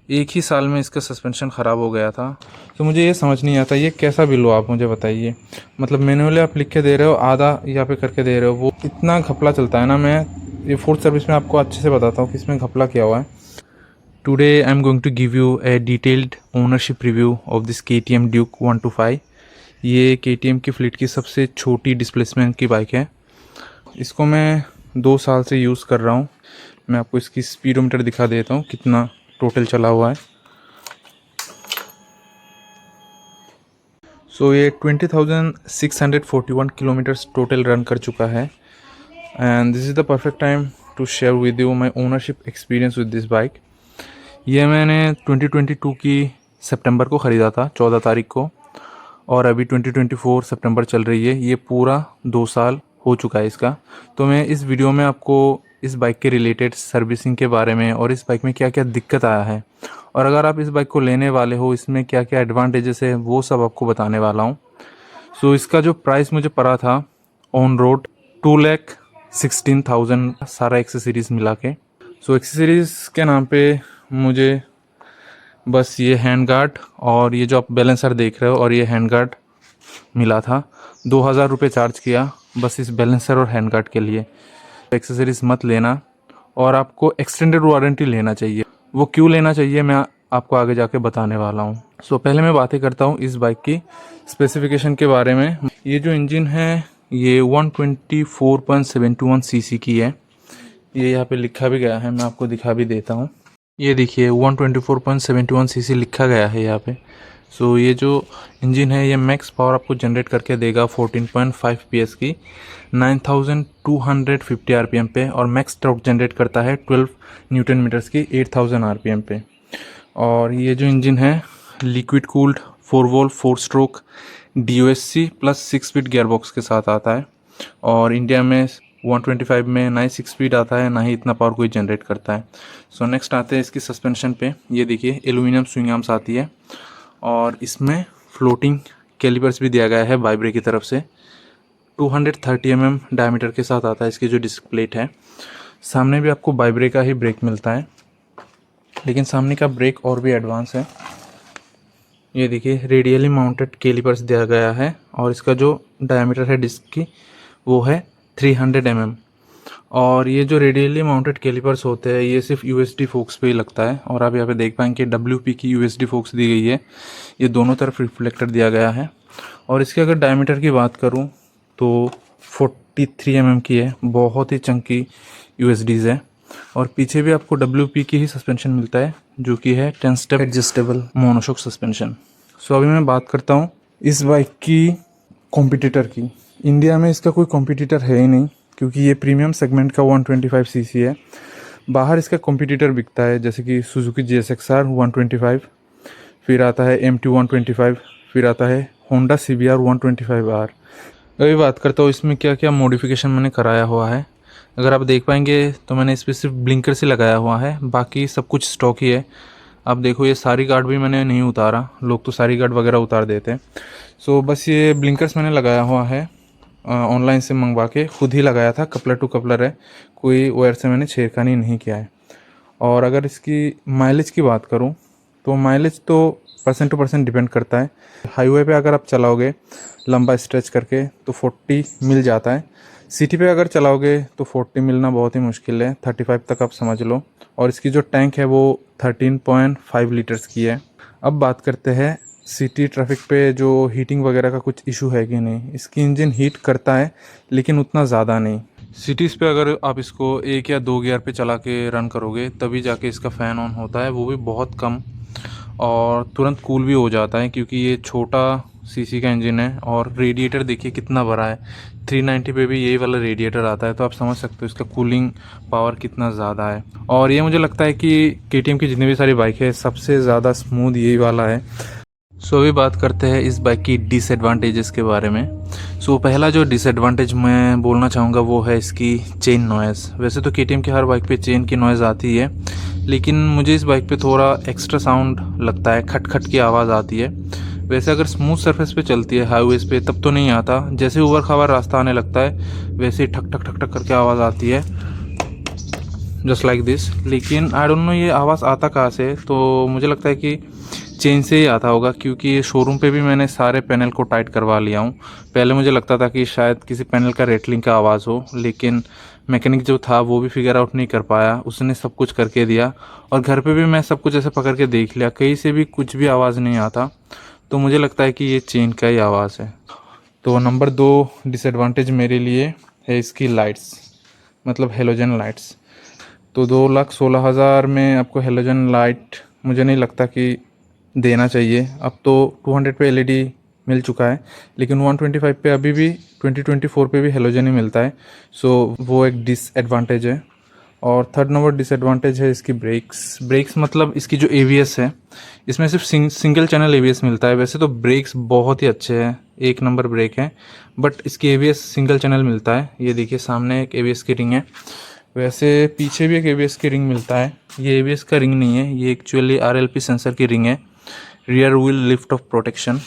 एक ही साल में इसका सस्पेंशन ख़राब हो गया था। तो मुझे ये समझ नहीं आता ये कैसा बिल हो, आप मुझे बताइए। मतलब मैनुअली आप लिख के दे रहे हो, आधा यहाँ पे करके दे रहे हो, वो इतना घपला चलता है ना। मैं ये फोर्थ सर्विस में आपको अच्छे से बताता हूँ कि इसमें घपला क्या हुआ है। Today I am going to give you a detailed ownership review of this KTM Duke 125। ये KTM की फ्लीट की सबसे छोटी डिस्प्लेसमेंट की बाइक है। इसको मैं 2 साल से यूज़ कर रहा हूँ। मैं आपको इसकी स्पीडोमीटर दिखा देता हूँ कितना टोटल चला हुआ है। सो ये 20,641 किलोमीटर्स टोटल रन कर चुका है। And this is the perfect time to share with you my ownership experience with this bike. ये मैंने 2022 की सितंबर को ख़रीदा था, 14 तारीख को, और अभी 2024 सितंबर चल रही है। ये पूरा 2 साल हो चुका है इसका। तो मैं इस वीडियो में आपको इस बाइक के रिलेटेड सर्विसिंग के बारे में और इस बाइक में क्या क्या दिक्कत आया है, और अगर आप इस बाइक को लेने वाले हो इसमें क्या क्या एडवांटेजेस है, वो सब आपको बताने वाला हूँ। सो इसका जो प्राइस मुझे पड़ा था ऑन रोड 2,16,000 सारा एक्सेसरीज़ मिला के। सो एक्सेसरीज़ के नाम पे मुझे बस ये हैंड गार्ड और ये जो आप बैलेंसर देख रहे हो और ये हैंड गार्ड मिला था। 2,000 रुपये चार्ज किया बस इस बैलेंसर और हैंड गार्ड के लिए। एक्सेसरीज मत लेना, और आपको एक्सटेंडेड वारंटी लेना चाहिए। वो क्यों लेना चाहिए मैं आपको आगे जाके बताने वाला हूँ। सो पहले मैं बातें करता हूँ इस बाइक की स्पेसिफिकेशन के बारे में। ये जो इंजन है ये 124.721 सीसी की है। ये यहाँ पे लिखा भी गया है, मैं आपको दिखा भी देता हूँ। ये देखिए 124.721 सीसी लिखा गया है यहाँ पे। सो ये जो इंजन है ये मैक्स पावर आपको जनरेट करके देगा 14.5 PS की 9,250 RPM पे, और मैक्स टॉर्क जनरेट करता है 12 न्यूटन मीटर्स की 8,000 RPM पे। और ये जो इंजन है liquid cooled 4 volt 4 stroke DOSC plus 6 speed gearbox के साथ आता है। और इंडिया में 125 में ना ही 6 स्पीड आता है ना ही इतना पावर कोई जनरेट करता है। सो नेक्स्ट आते हैं इसकी सस्पेंशन पे। ये देखिए एल्यूमिनियम स्विंग आर्म्स आती है, और इसमें फ्लोटिंग कैलिपर्स भी दिया गया है वाइब्रे की तरफ से। 230 mm डायमीटर के साथ आता है इसकी जो डिस्क प्लेट है। सामने भी आपको वाइब्रे का ही ब्रेक मिलता है, लेकिन सामने का ब्रेक और भी एडवांस है। ये देखिए रेडियली माउंटेड कैलिपर्स दिया गया है, और इसका जो डायमीटर है डिस्क की वो है 300 mm। और ये जो रेडियली माउंटेड कैलिपर्स होते हैं ये सिर्फ USD फोक्स पे ही लगता है, और आप यहाँ पे देख पाएंगे WP की USD फोक्स दी गई है। ये दोनों तरफ रिफ्लेक्टर दिया गया है। और इसके अगर डायमीटर की बात करूँ तो 43 mm की है, बहुत ही चंकी USDs है। और पीछे भी आपको WP की ही सस्पेंशन मिलता है जो कि है 10 स्टेप एडजस्टेबल मोनोशॉक सस्पेंशन। सो अभी मैं बात करता हूँ इस बाइक की कॉम्पिटिटर की। इंडिया में इसका कोई कॉम्पिटिटर है ही नहीं, क्योंकि ये प्रीमियम सेगमेंट का 125 सीसी है। बाहर इसका कॉम्पिटिटर बिकता है जैसे कि सुजुकी GSX-R 125, फिर आता है MT 125, फिर आता है होंडा CBR 125R। अभी बात करता हूँ इसमें क्या क्या मॉडिफिकेशन मैंने कराया हुआ है। अगर आप देख पाएंगे तो मैंने इस पर सिर्फ ब्लिंकर से लगाया हुआ है, बाकी सब कुछ स्टॉक ही है। आप देखो ये सारी गार्ड भी मैंने नहीं उतारा, लोग तो सारी गार्ड वगैरह उतार देते हैं। सो बस ये ब्लिंकर्स मैंने लगाया हुआ है, ऑनलाइन से मंगवा के खुद ही लगाया था। कपलर टू कपलर है, कोई वायर से मैंने छेड़खानी नहीं किया है। और अगर इसकी माइलेज की बात करूं तो माइलेज तो % टू % डिपेंड करता है। हाईवे पे अगर आप चलाओगे लंबा स्ट्रेच करके तो 40 मिल जाता है। सिटी पे अगर चलाओगे तो 40 मिलना बहुत ही मुश्किल है, 35 तक आप समझ लो। और इसकी जो टैंक है वो 13.5 लीटर्स की है। अब बात करते हैं सिटी ट्रैफिक पे जो हीटिंग वगैरह का कुछ इशू है कि नहीं। इसकी इंजन हीट करता है लेकिन उतना ज़्यादा नहीं। सिटीज़ पे अगर आप इसको 1 या 2 गियर पे चला के रन करोगे तभी जाके इसका फ़ैन ऑन होता है, वो भी बहुत कम, और तुरंत कूल भी हो जाता है क्योंकि ये छोटा सीसी का इंजन है। और रेडिएटर देखिए कितना बड़ा है, 390 पे भी यही वाला रेडिएटर आता है, तो आप समझ सकते हो इसका कूलिंग पावर कितना ज़्यादा है। और ये मुझे लगता है कि KTM की जितनी भी सारी बाइक है सबसे ज़्यादा स्मूथ यही वाला है। सो अभी बात करते हैं इस बाइक की डिसएडवांटेजेस के बारे में। सो पहला जो डिसएडवांटेज मैं बोलना चाहूँगा वो है इसकी चेन नॉइज़। वैसे तो KTM की हर बाइक पे चेन की नॉइज़ आती है, लेकिन मुझे इस बाइक पे थोड़ा एक्स्ट्रा साउंड लगता है, खट खट की आवाज़ आती है। वैसे अगर स्मूथ सरफेस पे चलती है हाईवेज़ पे तब तो नहीं आता, जैसे ऊबड़ खाबड़ रास्ता आने लगता है वैसे ही ठक ठक ठक ठक करके आवाज़ आती है। Just like this. लेकिन आई डोंट नो ये आवाज़ आता कहाँ से, तो मुझे लगता है कि चेन से ही आता होगा, क्योंकि शोरूम पे भी मैंने सारे पैनल को टाइट करवा लिया हूँ। पहले मुझे लगता था कि शायद किसी पैनल का रेटलिंग का आवाज़ हो, लेकिन मैकेनिक जो था वो भी फिगर आउट नहीं कर पाया, उसने सब कुछ करके दिया। और घर पे भी मैं सब कुछ ऐसे पकड़ के देख लिया, कहीं से भी कुछ भी आवाज़ नहीं आता। तो मुझे लगता है कि ये चेन का ही आवाज़ है। तो नंबर 2 डिसएडवांटेज मेरे लिए है इसकी लाइट्स, मतलब हेलोजन लाइट्स। तो 2,16,000 में आपको हेलोजन लाइट मुझे नहीं लगता कि देना चाहिए। अब तो 200 पे एलईडी मिल चुका है, लेकिन 125 पे अभी भी 2024 पे भी हेलोजन ही मिलता है। सो वो एक डिसएडवांटेज है। और थर्ड नंबर डिसएडवांटेज है इसकी ब्रेक्स मतलब इसकी जो एवीएस है, इसमें सिर्फ सिंगल चैनल एवीएस मिलता है। वैसे तो ब्रेक्स बहुत ही अच्छे हैं, एक नंबर ब्रेक है, बट इसकी एवीएस सिंगल चैनल मिलता है। ये देखिए सामने एक एवीएस की रिंग है, वैसे पीछे भी एक एवीएस की रिंग मिलता है। ये एवीएस का रिंग नहीं है, ये एक्चुअली आरएलपी सेंसर की रिंग है। Rear wheel lift off protection,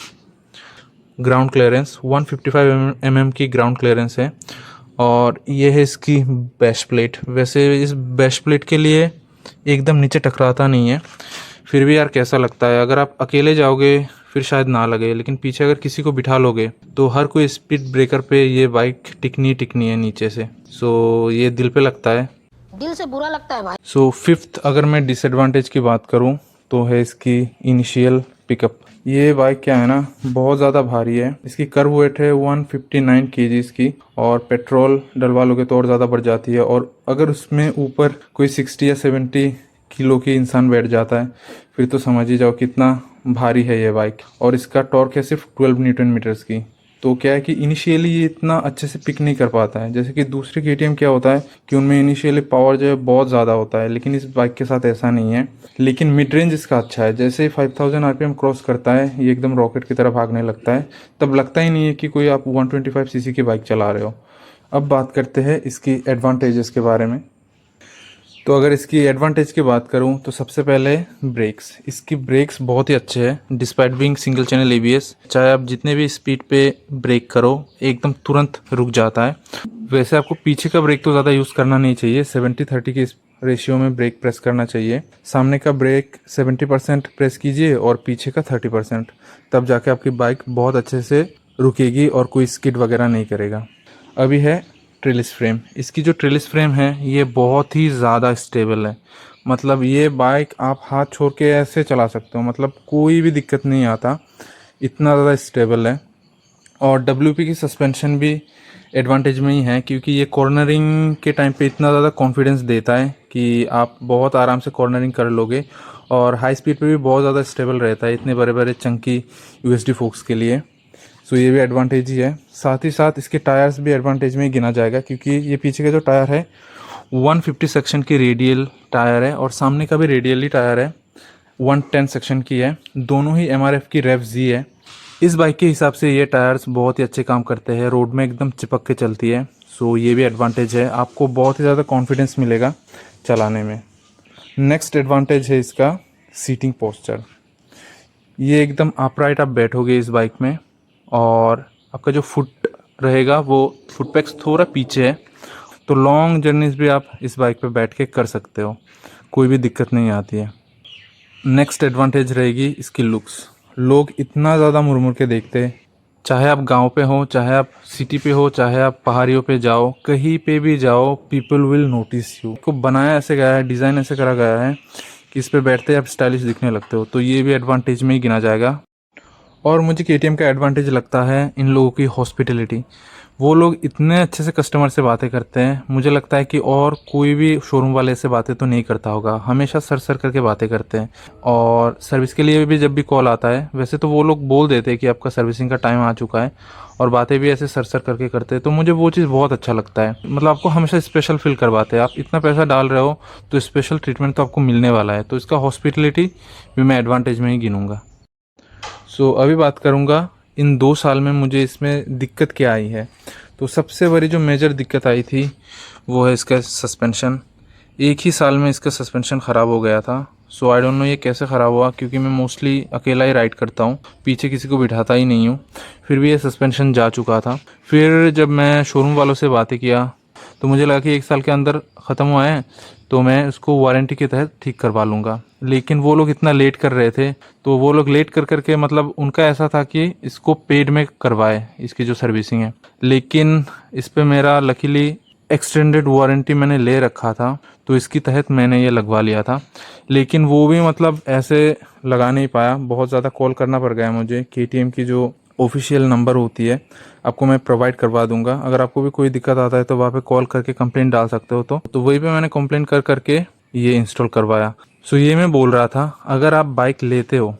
ground clearance 155 mm की ग्राउंड क्लियरेंस है। और ये है इसकी बैश प्लेट। वैसे इस बैश प्लेट के लिए एकदम नीचे टकराता नहीं है, फिर भी यार कैसा लगता है। अगर आप अकेले जाओगे फिर शायद ना लगे, लेकिन पीछे अगर किसी को बिठा लोगे तो हर कोई स्पीड ब्रेकर पे ये बाइक टिकनी है नीचे से। सो ये दिल पे लगता है, दिल से बुरा लगता है भाई। सो फिफ्थ अगर मैं डिसएडवांटेज की बात करूं तो है इसकी इनिशियल पिकअप। ये बाइक क्या है ना, बहुत ज़्यादा भारी है। इसकी कर्व वेट है 159 kg की, और पेट्रोल डलवा लोगे तो और ज़्यादा बढ़ जाती है। और अगर उसमें ऊपर कोई 60 या 70 किलो की इंसान बैठ जाता है, फिर तो समझ ही जाओ कितना भारी है ये बाइक। और इसका टॉर्क है सिर्फ 12 न्यूटन मीटर्स की। तो क्या है कि इनिशियली ये इतना अच्छे से पिक नहीं कर पाता है। जैसे कि दूसरे केटीएम क्या होता है कि उनमें इनिशियली पावर जो है बहुत ज़्यादा होता है, लेकिन इस बाइक के साथ ऐसा नहीं है। लेकिन मिड रेंज इसका अच्छा है, जैसे 5000 आरपीएम क्रॉस करता है ये एकदम रॉकेट की तरह भागने लगता है, तब लगता ही नहीं है कि कोई आप 125 सीसी की बाइक चला रहे हो। अब बात करते हैं इसकी एडवांटेजेस के बारे में। तो अगर इसकी एडवांटेज की बात करूं तो सबसे पहले ब्रेक्स। इसकी ब्रेक्स बहुत ही अच्छे हैं despite being single channel ABS. चाहे आप जितने भी स्पीड पे ब्रेक करो एकदम तुरंत रुक जाता है। वैसे आपको पीछे का ब्रेक तो ज़्यादा यूज़ करना नहीं चाहिए, 70-30 की रेशियो में ब्रेक प्रेस करना चाहिए। सामने का ब्रेक 70% प्रेस कीजिए और पीछे का 30%, तब जाके आपकी बाइक बहुत अच्छे से रुकेगी और कोई स्किड वगैरह नहीं करेगा। अभी है ट्रेलिस फ्रेम। इसकी जो ट्रेलिस फ्रेम है ये बहुत ही ज़्यादा स्टेबल है, मतलब ये बाइक आप हाथ छोड़ के ऐसे चला सकते हो, मतलब कोई भी दिक्कत नहीं आता, इतना ज़्यादा स्टेबल है। और WP की सस्पेंशन भी एडवांटेज में ही है, क्योंकि ये कॉर्नरिंग के टाइम पे इतना ज़्यादा कॉन्फिडेंस देता है कि आप बहुत आराम से कॉर्नरिंग कर लोगे। और हाई स्पीड पे भी बहुत ज़्यादा स्टेबल रहता है इतने बड़े बड़े चंकी USD फोक्स के लिए। सो ये भी एडवांटेज ही है। साथ ही साथ इसके टायर्स भी एडवांटेज में ही गिना जाएगा, क्योंकि ये पीछे का जो टायर है 150 सेक्शन की रेडियल टायर है और सामने का भी रेडियली टायर है 110 सेक्शन की है। दोनों ही MRF की रेव जी है। इस बाइक के हिसाब से ये टायर्स बहुत ही अच्छे काम करते हैं, रोड में एकदम चिपक के चलती है। सो ये भी एडवांटेज है, आपको बहुत ही ज़्यादा कॉन्फिडेंस मिलेगा चलाने में। नेक्स्ट एडवांटेज है इसका सीटिंग पोस्चर। ये एकदम अपराइट आप बैठोगे इस बाइक में, और आपका जो फुट रहेगा वो फुट पैक्स थोड़ा पीछे है, तो लॉन्ग जर्नीज भी आप इस बाइक पे बैठ के कर सकते हो, कोई भी दिक्कत नहीं आती है। नेक्स्ट एडवांटेज रहेगी इसकी लुक्स। लोग इतना ज़्यादा मुड़ के देखते हैं, चाहे आप गांव पे हो, चाहे आप सिटी पे हो, चाहे आप पहाड़ियों पे जाओ, कहीं पे भी जाओ, पीपल विल नोटिस यू। को बनाया ऐसे गया है, डिज़ाइन ऐसे करा गया है कि इस पे बैठते आप स्टाइलिश दिखने लगते हो, तो ये भी एडवांटेज में ही गिना जाएगा। और मुझे KTM का एडवांटेज लगता है इन लोगों की हॉस्पिटलिटी। वो लोग इतने अच्छे से कस्टमर से बातें करते हैं, मुझे लगता है कि और कोई भी शोरूम वाले से बातें तो नहीं करता होगा, हमेशा सर करके बातें करते हैं। और सर्विस के लिए भी जब भी कॉल आता है, वैसे तो वो लोग बोल देते हैं कि आपका सर्विसिंग का टाइम आ चुका है, और बातें भी ऐसे सर करके करते हैं, तो मुझे वो चीज़ बहुत अच्छा लगता है। मतलब आपको हमेशा स्पेशल फील करवाते हैं, आप इतना पैसा डाल रहे हो तो स्पेशल ट्रीटमेंट तो आपको मिलने वाला है, तो इसका हॉस्पिटलिटी भी मैं एडवांटेज में ही गिनूँगा। सो अभी बात करूँगा इन 2 साल में मुझे इसमें दिक्कत क्या आई है। तो सबसे बड़ी जो मेजर दिक्कत आई थी वो है इसका सस्पेंशन। एक ही साल में इसका सस्पेंशन ख़राब हो गया था। सो आई डोंट नो ये कैसे ख़राब हुआ, क्योंकि मैं मोस्टली अकेला ही राइड करता हूँ, पीछे किसी को बिठाता ही नहीं हूँ, फिर भी ये सस्पेंशन जा चुका था। फिर जब मैं शोरूम वालों से बातें किया तो मुझे लगा कि 1 साल के अंदर ख़त्म हुआ है तो मैं उसको वारंटी के तहत ठीक करवा लूँगा। लेकिन वो लोग इतना लेट कर रहे थे, तो वो लोग लेट कर करके मतलब उनका ऐसा था कि इसको पेड में करवाए इसकी जो सर्विसिंग है। लेकिन इस पे मेरा लकीली एक्सटेंडेड वारंटी मैंने ले रखा था, तो इसकी तहत मैंने ये लगवा लिया था। लेकिन वो भी मतलब ऐसे लगा नहीं पाया, बहुत ज़्यादा कॉल करना पड़ गया मुझे। केटीएम की जो ऑफिशियल नंबर होती है आपको मैं प्रोवाइड करवा दूंगा, अगर आपको भी कोई दिक्कत आता है तो वहाँ पे कॉल करके कंप्लेंट डाल सकते हो। तो वहीं पे मैंने कंप्लेंट कर करके ये इंस्टॉल करवाया। सो ये मैं बोल रहा था, अगर आप बाइक लेते हो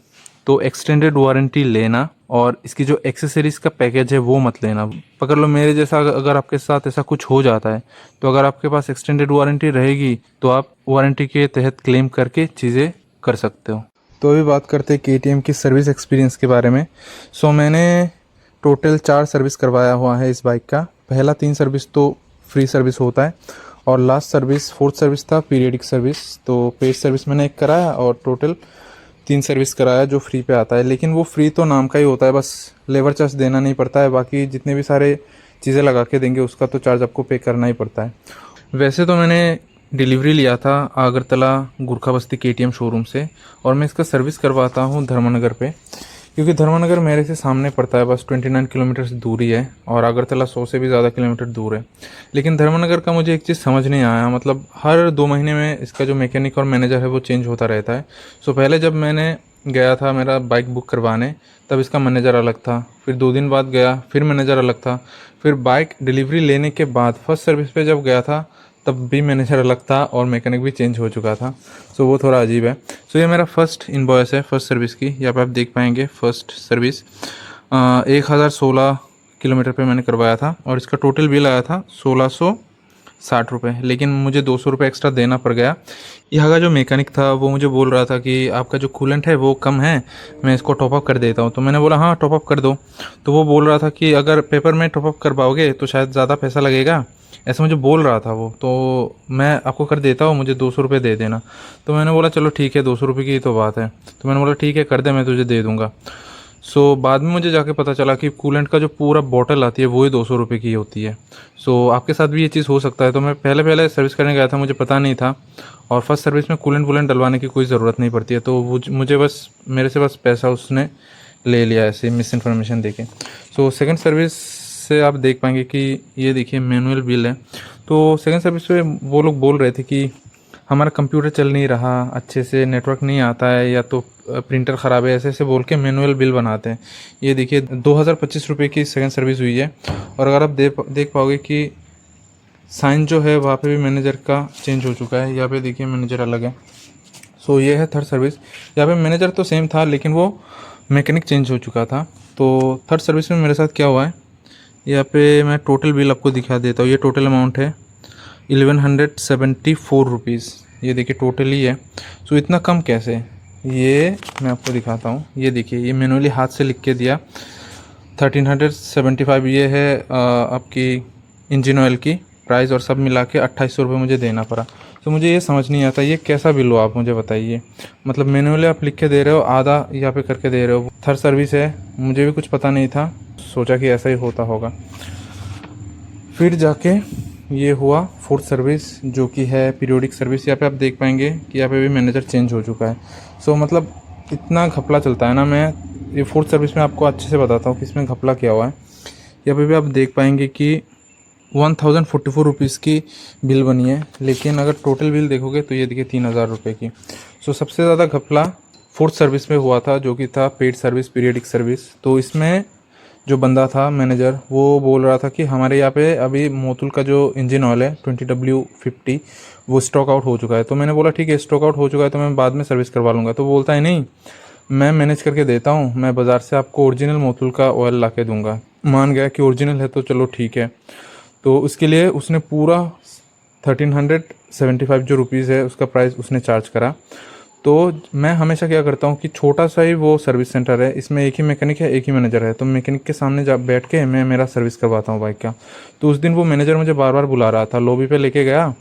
तो एक्सटेंडेड वारंटी लेना, और इसकी जो एक्सेसरीज का पैकेज है वो मत लेना। पकड़ लो मेरे जैसा अगर आपके साथ ऐसा कुछ हो जाता है, तो अगर आपके पास एक्सटेंडेड वारंटी रहेगी तो आप वारंटी के तहत क्लेम करके चीज़ें कर सकते हो। तो अभी बात करते हैं केटीएम की सर्विस एक्सपीरियंस के बारे में। सो मैंने टोटल 4 सर्विस करवाया हुआ है इस बाइक का। पहला 3 सर्विस तो फ्री सर्विस होता है, और लास्ट सर्विस 4th सर्विस था पीरियडिक सर्विस। तो पेड सर्विस मैंने 1 कराया और टोटल 3 सर्विस कराया जो फ्री पे आता है। लेकिन वो फ्री तो नाम का ही होता है, बस लेबर चार्ज देना नहीं पड़ता है, बाकी जितने भी सारे चीज़ें लगा के देंगे उसका तो चार्ज आपको पे करना ही पड़ता है। वैसे तो मैंने डिलीवरी लिया था आगरतला गुरखाबस्ती केटीएम शोरूम से, और मैं इसका सर्विस करवाता हूँ धर्मनगर पे, क्योंकि धर्मनगर मेरे से सामने पड़ता है, बस 29 किलोमीटर दूरी है, और आगरतला 100 से भी ज़्यादा किलोमीटर दूर है। लेकिन धर्मनगर का मुझे एक चीज़ समझ नहीं आया, मतलब हर 2 महीने में इसका जो मैकेनिक और मैनेजर है वो चेंज होता रहता है। सो पहले जब मैंने गया था मेरा बाइक बुक करवाने, तब इसका मैनेजर अलग था। फिर 2 दिन बाद गया, फिर मैनेजर अलग था। फिर बाइक डिलीवरी लेने के बाद फर्स्ट सर्विस पे जब गया था तब भी मैनेजर अलग था और मैकेनिक भी चेंज हो चुका था। सो वो थोड़ा अजीब है। सो ये मेरा फर्स्ट इनवॉइस है फर्स्ट सर्विस की, यहाँ पे आप देख पाएंगे फर्स्ट सर्विस 1016 किलोमीटर पे मैंने करवाया था, और इसका टोटल बिल आया था 1660 रुपये। लेकिन मुझे 200 रुपये एक्स्ट्रा देना पड़ गया। यहाँ का जो मैकेनिक था वो मुझे बोल रहा था कि आपका जो कूलेंट है वो कम है, मैं इसको टॉपअप कर देता हूँ। तो मैंने बोला हाँ टॉपअप कर दो। तो वो बोल रहा था कि अगर पेपर में टॉपअप करवाओगे तो शायद ज़्यादा पैसा लगेगा, ऐसा मुझे बोल रहा था वो। तो मैं आपको कर देता हूँ, मुझे 200 रुपये दे देना। तो मैंने बोला चलो ठीक है, 200 रुपये की तो बात है। तो मैंने बोला ठीक है कर दे, मैं तुझे दे दूँगा। सो बाद में मुझे जाके पता चला कि कूलेंट का जो पूरा बॉटल आती है वो ही 200 रुपये की होती है। सो आपके साथ भी ये चीज़ हो सकता है। तो मैं पहले सर्विस करने गया था, मुझे पता नहीं था, और फर्स्ट सर्विस में कूलेंट वूलेंट डलवाने की कोई ज़रूरत नहीं पड़ती है। तो मुझे बस मेरे से बस पैसा उसने ले लिया ऐसे मिस इन्फॉर्मेशन देके। सो सेकंड सर्विस से आप देख पाएंगे कि ये देखिए मैनुअल बिल है। तो सेकंड सर्विस पे वो लोग बोल रहे थे कि हमारा कंप्यूटर चल नहीं रहा अच्छे से, नेटवर्क नहीं आता है, या तो प्रिंटर ख़राब है, ऐसे ऐसे बोल के मैनुअल बिल बनाते हैं। ये देखिए 2025 रुपये की सेकंड सर्विस हुई है। और अगर आप देख पाओगे कि साइन जो है वहाँ पे भी मैनेजर का चेंज हो चुका है, यहाँ पे देखिए मैनेजर अलग है। सो ये है थर्ड सर्विस। यहाँ पे मैनेजर तो सेम था लेकिन वो मैकेनिक चेंज हो चुका था। तो थर्ड सर्विस में मेरे साथ क्या हुआ है, यहाँ पे मैं टोटल बिल आपको दिखा देता हूँ। ये टोटल अमाउंट है 1174 रुपीज़। ये देखिए टोटल ही है। सो इतना कम कैसे, ये मैं आपको दिखाता हूँ। ये देखिए ये मैनुअली हाथ से लिख के दिया 1375। ये है आपकी इंजन ऑयल की प्राइस, और सब मिला के 2800 रुपये मुझे देना पड़ा। तो मुझे ये समझ नहीं आता ये कैसा बिल हो, आप मुझे बताइए। मतलब मैनुअली आप लिख के दे रहे हो, आधा यहाँ पे करके दे रहे हो। थर्ड सर्विस है, मुझे भी कुछ पता नहीं था, सोचा कि ऐसा ही होता होगा। फिर जाके ये हुआ फोर्थ सर्विस जो कि है पीरियोडिक सर्विस। यहाँ पे आप देख पाएंगे कि यहाँ पे भी मैनेजर चेंज हो चुका है। सो मतलब इतना घपला चलता है ना। मैं ये फोर्थ सर्विस में आपको अच्छे से बताता हूँ कि इसमें घपला क्या हुआ है। यहाँ पे भी आप देख पाएंगे कि 1044 रुपीज़ की बिल बनी है, लेकिन अगर टोटल बिल देखोगे तो ये देखिए 3000 रुपये की। सो सबसे ज़्यादा घपला फोर्थ सर्विस में हुआ था जो कि था पेड सर्विस पीरियडिक सर्विस। तो इसमें जो बंदा था मैनेजर वो बोल रहा था कि हमारे यहाँ पे अभी मोतुल का जो इंजन ऑयल है 20W50 वो स्टॉक आउट हो चुका है। तो मैंने बोला ठीक है स्टॉक आउट हो चुका है तो मैं बाद में सर्विस करवा लूँगा। तो बोलता है नहीं, मैं मैनेज करके देता हूँ, मैं बाज़ार से आपको ओरिजिनल मोतुल का ऑयल ला के दूँगा। मान गया कि ओरिजिनल है तो चलो ठीक है। तो उसके लिए उसने पूरा 1375 जो रुपीज़ है उसका प्राइस उसने चार्ज करा। तो मैं हमेशा क्या करता हूँ कि छोटा सा ही वो सर्विस सेंटर है, इसमें एक ही मैकेनिक है एक ही मैनेजर है। तो मैकेनिक के सामने जा बैठ के मैं मेरा सर्विस करवाता हूँ बाइक का। तो उस दिन वो मैनेजर मुझे बार बार बुला रहा था, लॉबी पे लेके गया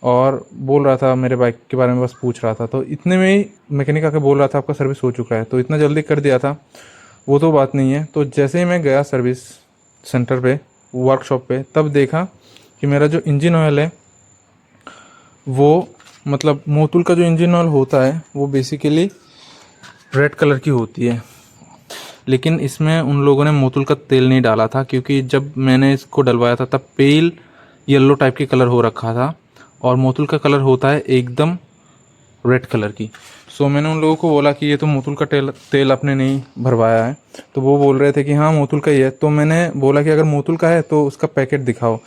और बोल रहा था मेरे बाइक के बारे में, बस पूछ रहा था। तो इतने में ही मैकेनिक आके बोल रहा था आपका सर्विस हो चुका है। तो इतना जल्दी कर दिया था, वो तो बात नहीं है। तो जैसे ही मैं गया सर्विस सेंटर पे वर्कशॉप पे, तब देखा कि मेरा जो इंजन ऑयल है वो मतलब मोटुल का जो इंजन ऑयल होता है वो बेसिकली रेड कलर की होती है, लेकिन इसमें उन लोगों ने मोटुल का तेल नहीं डाला था, क्योंकि जब मैंने इसको डलवाया था तब पेल येलो टाइप की कलर हो रखा था और मोटुल का कलर होता है एकदम रेड कलर की। सो मैंने उन लोगों को बोला कि ये तो मोटुल का तेल आपने नहीं भरवाया है, तो वो बोल रहे थे कि हाँ मोटुल का ही है। तो मैंने बोला कि अगर मोटुल का है तो उसका पैकेट दिखाओ,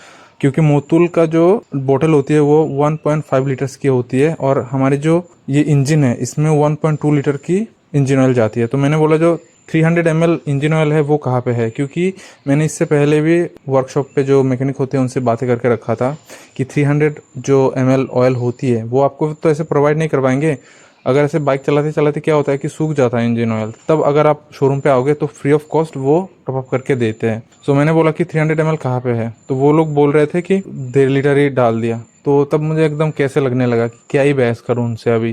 क्योंकि मोटुल का जो बोतल होती है वो 1.5 लीटर्स की होती है और हमारे जो ये इंजन है इसमें 1.2 लीटर की इंजन ऑयल जाती है। तो मैंने बोला जो 300 ml इंजन ऑयल है वो कहाँ पे है, क्योंकि मैंने इससे पहले भी वर्कशॉप पे जो मैकेनिक होते हैं उनसे बातें करके रखा था कि 300 जो ml ऑयल होती है वो आपको तो ऐसे प्रोवाइड नहीं करवाएंगे। अगर ऐसे बाइक चलाते चलाते क्या होता है कि सूख जाता है इंजन ऑयल, तब अगर आप शोरूम पे आओगे तो फ्री ऑफ कॉस्ट वो टॉप अप करके देते हैं। सो मैंने बोला कि 300 ml कहाँ पे है, तो वो लोग बोल रहे थे कि 1.5 लीटर ही डाल दिया। तो तब मुझे एकदम कैसे लगने लगा कि क्या ही बहस करूँ उनसे, अभी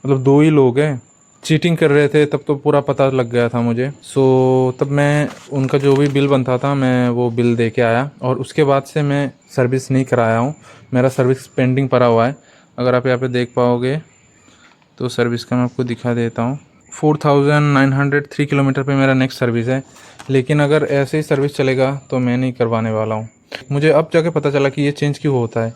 मतलब दो ही लोग हैं, चीटिंग कर रहे थे, तब तो पूरा पता लग गया था मुझे। सो तब मैं उनका जो भी बिल बनता था मैं वो बिल दे के आया और उसके बाद से मैं सर्विस नहीं कराया हूँ, मेरा सर्विस पेंडिंग पड़ा हुआ है। अगर आप यहाँ पे देख पाओगे तो सर्विस का मैं आपको दिखा देता हूँ। 4903 किलोमीटर पे मेरा नेक्स्ट सर्विस है, लेकिन अगर ऐसे ही सर्विस चलेगा तो मैं नहीं करवाने वाला हूँ। मुझे अब जाके पता चला कि ये चेंज क्यों होता है।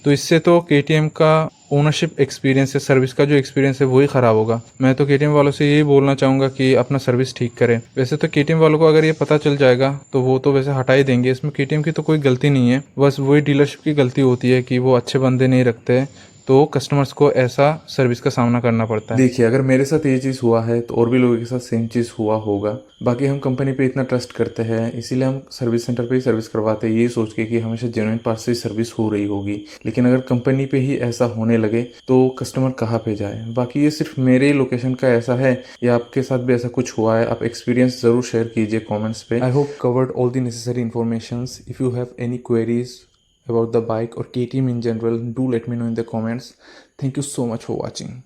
तो इससे तो KTM का ओनरशिप एक्सपीरियंस है, सर्विस का जो एक्सपीरियंस है वही ख़राब होगा। मैं तो KTM वालों से यही बोलना चाहूँगा कि अपना सर्विस ठीक करें। वैसे तो KTM वालों को अगर ये पता चल जाएगा तो वो तो वैसे हटा ही देंगे, इसमें KTM की तो कोई गलती नहीं है, बस वही डीलरशिप की गलती होती है कि वो अच्छे बंदे नहीं रखते, तो कस्टमर्स को ऐसा सर्विस का सामना करना पड़ता है। देखिए अगर मेरे साथ ये चीज़ हुआ है तो और भी लोगों के साथ सेम चीज़ हुआ होगा। बाकी हम कंपनी पे इतना ट्रस्ट करते हैं, इसीलिए हम सर्विस सेंटर पे ही सर्विस करवाते हैं, ये सोच के कि हमेशा जेन्युइन पार्ट से सर्विस हो रही होगी। लेकिन अगर कंपनी पे ही ऐसा होने लगे तो कस्टमर कहाँ पे जाए। बाकी ये सिर्फ मेरे लोकेशन का ऐसा है या आपके साथ भी ऐसा कुछ हुआ है, आप एक्सपीरियंस ज़रूर शेयर कीजिए कॉमेंट्स पे। I hope covered all the necessary information. If you have any queries about the bike or KTM in general, do let me know in the comments. Thank you so much for watching.